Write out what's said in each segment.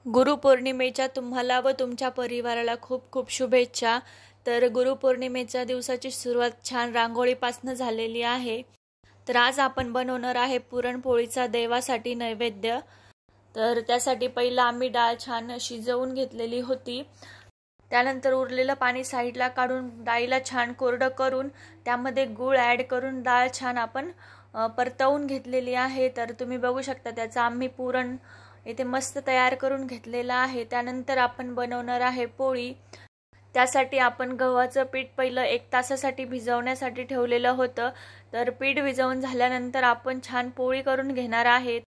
गुरुपौर्णिमेच्या तुम्हाला व तुमच्या परिवाराला खूप खूप शुभेच्छा। तर गुरुपौर्णिमेच्या दिवसाची सुरुवात छान रांगोळीपासून झालेली आहे। तर आज आपण बनवणार आहे पुरणपोळीचा देवासाठी नैवेद्य। तर त्यासाठी पहिला आम्ही डाळ छान शिजवून घेतलेली होती। त्यानंतर उरलेलं पाणी साईडला काढून डाळीला छान कोरडं करून त्यामध्ये गूळ ॲड करून डाळ छान आपण परतवून घेतलेली आहे। तर तुम्ही बघू शकता त्याचा आम्ही पुरण इथे मस्त तयार करून घेतलेला आहे। त्यानंतर आपण बनवणार आहे पोळी। त्यासाठी आपण गव्हाचं पीठ पहिलं 1 तासासाठी भिजवण्यासाठी ठेवलेलं होतं। तर पीठ भिजवून झाल्यानंतर आपण छान पोळी करून घेणार आहे।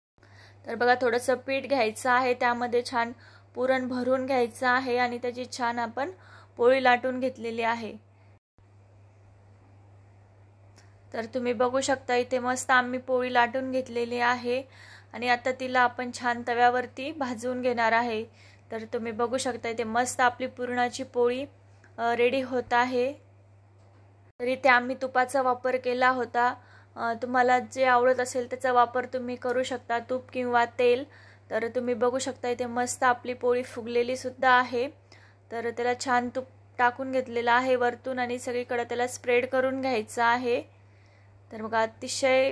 तर बघा थोडंसं पीठ घ्यायचं आहे, त्यामध्ये छान पुरण भरून घ्यायचं आहे आणि त्याची छान आपण पोळी लाटून घेतलेली आहे। तर तुम्ही बघू शकता इथे मस्त आम्ही पोळी लाटून घेतलेली आहे आणि आता तिला आपण छान तव्यावरती भाजून घेणार आहे। तर तुम्ही बघू शकता इथे मस्त आपली पुरणाची पोळी रेडी होत आहे। तर इथे आम्ही तुपाचा वापर केला होता। तुम्हाला जे आवडत असेल त्याचा वापर तुम्ही करू शकता, तूप किंवा तेल। तर तुम्ही बघू शकता इथे मस्त आपली पोळी फुगलेली सुद्धा आहे। तर त्याला छान तूप टाकून घेतलेलं आहे वरतून आणि सगळीकडे त्याला स्प्रेड करून घ्यायचं आहे। तर बघा अतिशय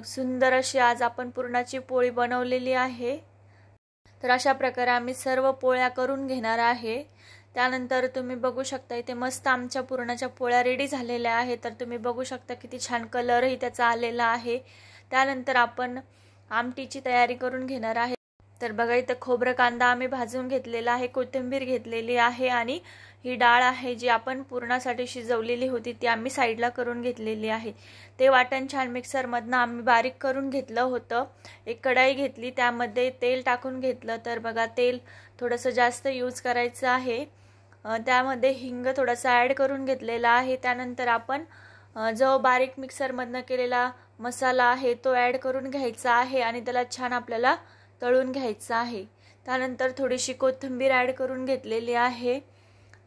सुंदर अशी आज आपण पुरणाची पोळी बनवलेली आहे। तर अशा प्रकारे आम्ही सर्व पोळ्या करून घेणार आहे। त्यानंतर तुम्ही बघू शकता इथे मस्त आमच्या पुरणाच्या पोळ्या रेडी झालेल्या आहेत। तर तुम्ही बघू शकता किती छान कलरही त्याचा आलेला आहे। त्यानंतर आपण आमटीची तयारी करून घेणार आहे। तर बघा इथे खोबरं कांदा आम्ही भाजून घेतलेला आहे, कोथिंबीर घेतलेली आहे आणि ही डाळ आहे जी आपण पुरणासाठी शिजवलेली होती ती आम्ही साईडला करून घेतलेली आहे। ते वाटण छान मिक्सरमधनं आम्ही बारीक करून घेतलं होतं। एक कढाई घेतली, त्यामध्ये तेल टाकून घेतलं। तर बघा तेल थोडंसं जास्त यूज करायचं आहे। त्यामध्ये हिंग थोडासा ॲड करून घेतलेला आहे। त्यानंतर आपण जो बारीक मिक्सरमधनं केलेला मसाला आहे तो ॲड करून घ्यायचा आहे आणि त्याला छान आपल्याला तळून घ्यायचं आहे। त्यानंतर थोडीशी कोथिंबीर ॲड करून घेतलेली आहे।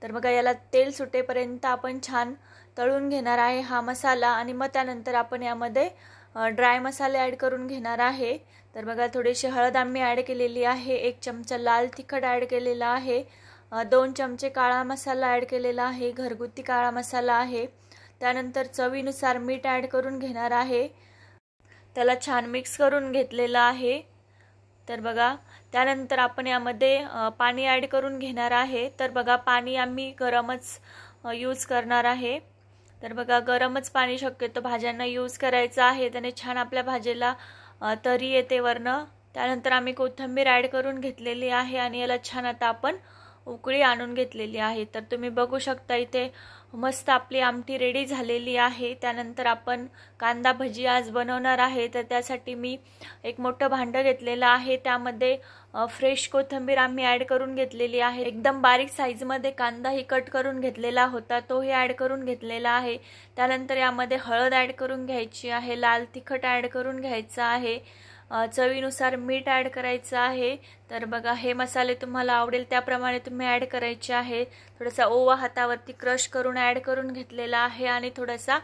तर बघा याला तेल सुटेपर्यंत आपण छान तळून घेणार आहे हा मसाला आणि मग त्यानंतर आपण यामध्ये ड्राय मसाले ॲड करून घेणार आहे। तर बघा थोडीशी हळद आम्ही ॲड केलेली आहे, 1 चमचा लाल तिखट ॲड केलेला आहे, 2 चमचे काळा मसाला ॲड केलेला आहे, घरगुती काळा मसाला आहे। त्यानंतर चवीनुसार मीठ ॲड करून घेणार आहे, त्याला छान मिक्स करून घेतलेलं आहे। तर बघा त्यानंतर आपण यामध्ये पाणी ॲड करून घेणार आहे। तर बघा पाणी आम्ही गरमच यूज करणार आहे। तर बघा गरमच पाणी शक्यतो भाज्यांना यूज करायचं आहे, त्याने छान आपल्या भाजीला तरी येते वरनं। त्यानंतर आम्ही कोथिंबीर ॲड करून घेतलेली आहे आणि याला छान आता आपण उकळी आणून घेतलेली आहे। तर तुम्ही बघू शकता इथे मस्त आपली आमटी रेडी झालेली आहे। त्यानंतर आपण कांदा भजी आज बनवणार आहे। तर त्यासाठी मी एक मोठं भांडं घेतलेलं आहे, त्यामध्ये फ्रेश कोथिंबीर आम्ही ॲड करून घेतलेली आहे। एकदम बारीक साईजमध्ये कांदाही कट करून घेतलेला होता तोही ॲड करून घेतलेला आहे। त्यानंतर यामध्ये हळद ॲड करून घ्यायची आहे, लाल तिखट ॲड करून घ्यायचं आहे, चवीनुसार मीठ ॲड करायचं आहे। तर बघा हे मसाले तुम्हाला आवडेल त्याप्रमाणे तुम्ही ॲड करायचे आहे। थोडासा ओवा हातावरती क्रश करून ॲड करून घेतलेला आहे आणि थोडासा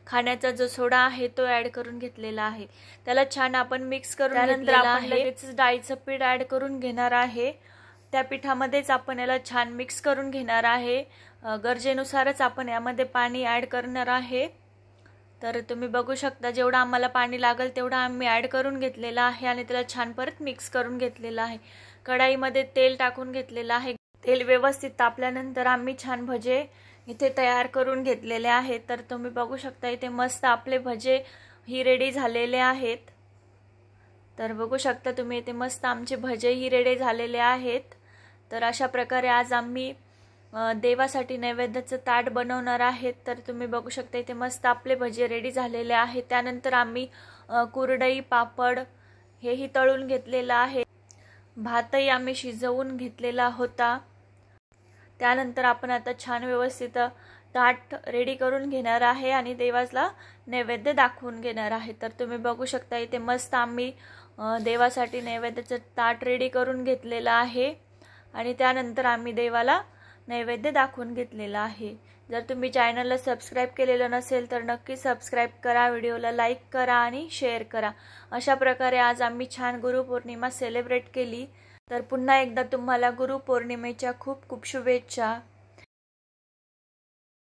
खाण्याचा जो सोडा आहे तो ॲड करून घेतलेला आहे। त्याला छान आपण मिक्स करून त्यानंतर आपण लगेच डाळीचं पीठ ॲड करून घेणार आहे। त्या पिठामध्येच आपण याला छान मिक्स करून घेणार आहे। गरजेनुसारच आपण यामध्ये पाणी ॲड करणार आहे। तर तुम्ही बघू शकता जेवढं आम्हाला पाणी लागेल तेवढं आम्ही ॲड करून घेतलेलं आहे आणि त्याला छान परत मिक्स करून घेतलेलं आहे। कढाईमध्ये तेल टाकून घेतलेलं आहे। तेल व्यवस्थित तापल्यानंतर आम्ही छान भजे इथे तयार करून घेतलेले आहेत। तर तुम्ही बघू शकता इथे मस्त आपले भजे ही रेडी झालेले आहेत। तर बघू शकता तुम्ही इथे मस्त आमचे भजे ही रेडी झालेले आहेत। तर अशा प्रकारे आज आम्ही देवासाठी नैवेद्याचं ताट बनवणार आहेत। तर तुम्ही बघू शकता इथे मस्त आपले भजे रेडी झालेले आहेत। त्यानंतर आम्ही कुरडई पापड हेही तळून घेतलेलं आहे, भातही आम्ही शिजवून घेतलेला होता। त्यानंतर आपण आता छान व्यवस्थित ताट रेडी करून घेणार आहे आणि देवाला नैवेद्य दाखवून घेणार आहे। तर तुम्ही बघू शकता इथे मस्त आम्ही देवासाठी नैवेद्याचं ताट रेडी करून घेतलेलं आहे आणि त्यानंतर आम्ही देवाला नैवेद्य दाखवून घेतलेला आहे। जर तुम्ही चॅनलला सबस्क्राइब केलेलं नसेल तर नक्की सबस्क्राइब करा, व्हिडिओला लाईक करा आणि शेअर करा। अशा प्रकारे आज आम्ही छान गुरुपौर्णिमा सेलिब्रेट केली। तर पुन्हा एकदा तुम्हाला गुरुपौर्णिमेच्या खूप खूप शुभेच्छा.